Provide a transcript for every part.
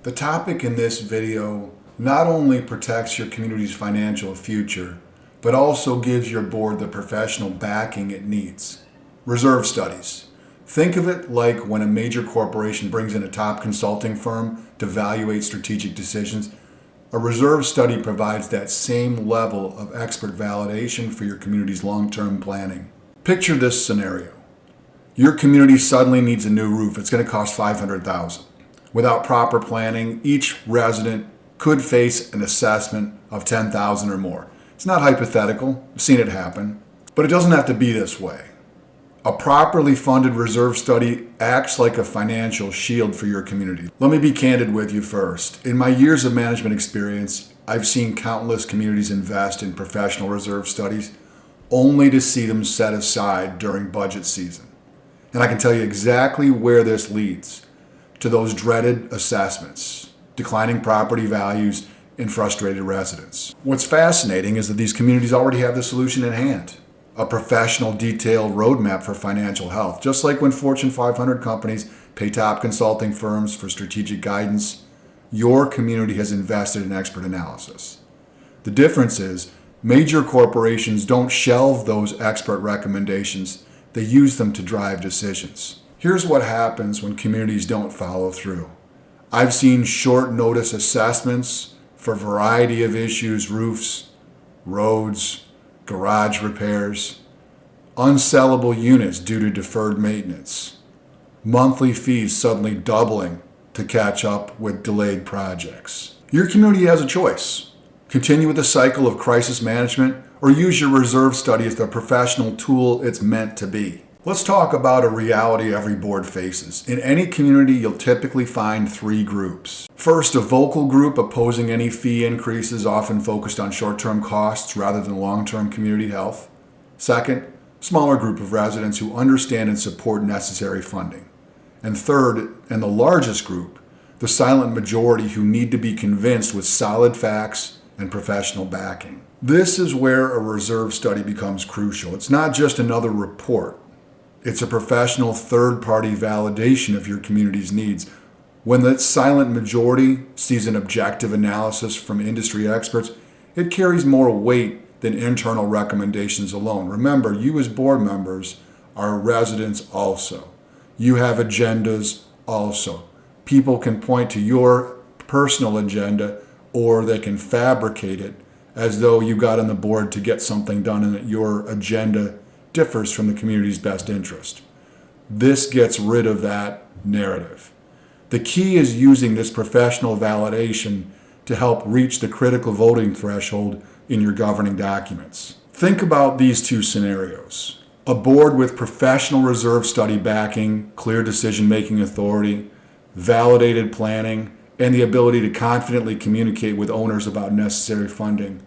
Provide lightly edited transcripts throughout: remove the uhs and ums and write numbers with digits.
The topic in this video not only protects your community's financial future, but also gives your board the professional backing it needs. Reserve studies. Think of it like when a major corporation brings in a top consulting firm to evaluate strategic decisions. A reserve study provides that same level of expert validation for your community's long-term planning. Picture this scenario. Your community suddenly needs a new roof. It's going to cost $500,000. Without proper planning, each resident could face an assessment of $10,000 or more. It's not hypothetical. I've seen it happen. But it doesn't have to be this way. A properly funded reserve study acts like a financial shield for your community. Let me be candid with you first. In my years of management experience, I've seen countless communities invest in professional reserve studies only to see them set aside during budget season. And I can tell you exactly where this leads. To those dreaded assessments, declining property values, and frustrated residents. What's fascinating is that these communities already have the solution in hand. A professional detailed roadmap for financial health. Just like when Fortune 500 companies pay top consulting firms for strategic guidance, your community has invested in expert analysis. The difference is major corporations don't shelve those expert recommendations. They use them to drive decisions. Here's what happens when communities don't follow through. I've seen short notice assessments for a variety of issues: roofs, roads, garage repairs, unsellable units due to deferred maintenance, monthly fees suddenly doubling to catch up with delayed projects. Your community has a choice. Continue with the cycle of crisis management or use your reserve study as the professional tool it's meant to be. Let's talk about a reality every board faces. In any community, you'll typically find three groups. First, a vocal group opposing any fee increases, often focused on short-term costs rather than long-term community health. Second, smaller group of residents who understand and support necessary funding. And third, and the largest group, the silent majority who need to be convinced with solid facts and professional backing. This is where a reserve study becomes crucial. It's not just another report. It's a professional third-party validation of your community's needs. When the silent majority sees an objective analysis from industry experts, it carries more weight than internal recommendations alone. Remember, you as board members are residents also. You have agendas also. People can point to your personal agenda, or they can fabricate it as though you got on the board to get something done and that your agenda differs from the community's best interest. This gets rid of that narrative. The key is using this professional validation to help reach the critical voting threshold in your governing documents. Think about these two scenarios. A board with professional reserve study backing, clear decision-making authority, validated planning, and the ability to confidently communicate with owners about necessary funding.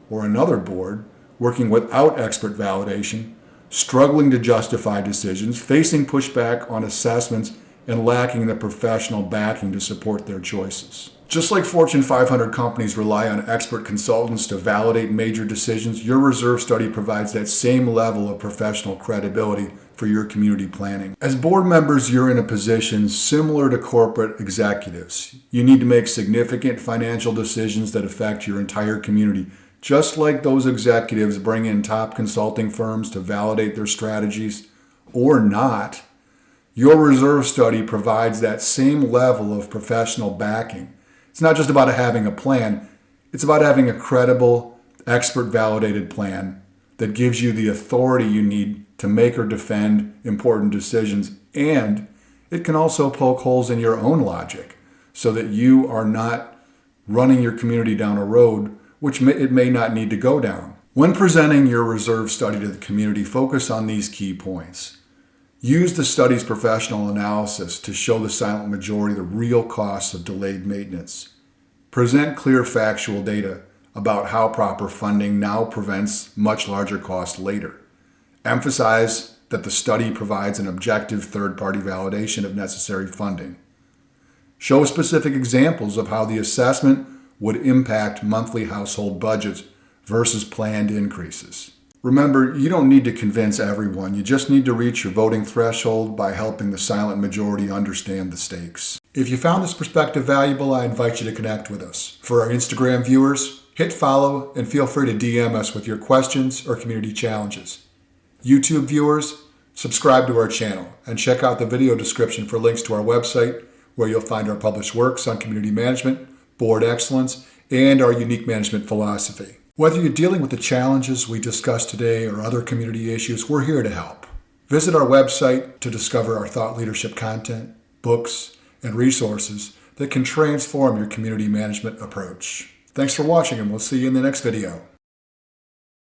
Or another board working without expert validation, struggling to justify decisions, facing pushback on assessments, and lacking the professional backing to support their choices. Just like Fortune 500 companies rely on expert consultants to validate major decisions, your reserve study provides that same level of professional credibility for your community planning. As board members, you're in a position similar to corporate executives. You need to make significant financial decisions that affect your entire community. Just like those executives bring in top consulting firms to validate their strategies or not, your reserve study provides that same level of professional backing. It's not just about having a plan, it's about having a credible, expert validated plan that gives you the authority you need to make or defend important decisions. And it can also poke holes in your own logic so that you are not running your community down a road which it may not need to go down. When presenting your reserve study to the community, focus on these key points. Use the study's professional analysis to show the silent majority the real costs of delayed maintenance. Present clear factual data about how proper funding now prevents much larger costs later. Emphasize that the study provides an objective third-party validation of necessary funding. Show specific examples of how the assessment would impact monthly household budgets versus planned increases. Remember, you don't need to convince everyone. You just need to reach your voting threshold by helping the silent majority understand the stakes. If you found this perspective valuable, I invite you to connect with us. For our Instagram viewers, hit follow and feel free to DM us with your questions or community challenges. YouTube viewers, subscribe to our channel and check out the video description for links to our website, where you'll find our published works on community management, board excellence, and our unique management philosophy. Whether you're dealing with the challenges we discussed today or other community issues, we're here to help. Visit our website to discover our thought leadership content, books, and resources that can transform your community management approach. Thanks for watching, and we'll see you in the next video.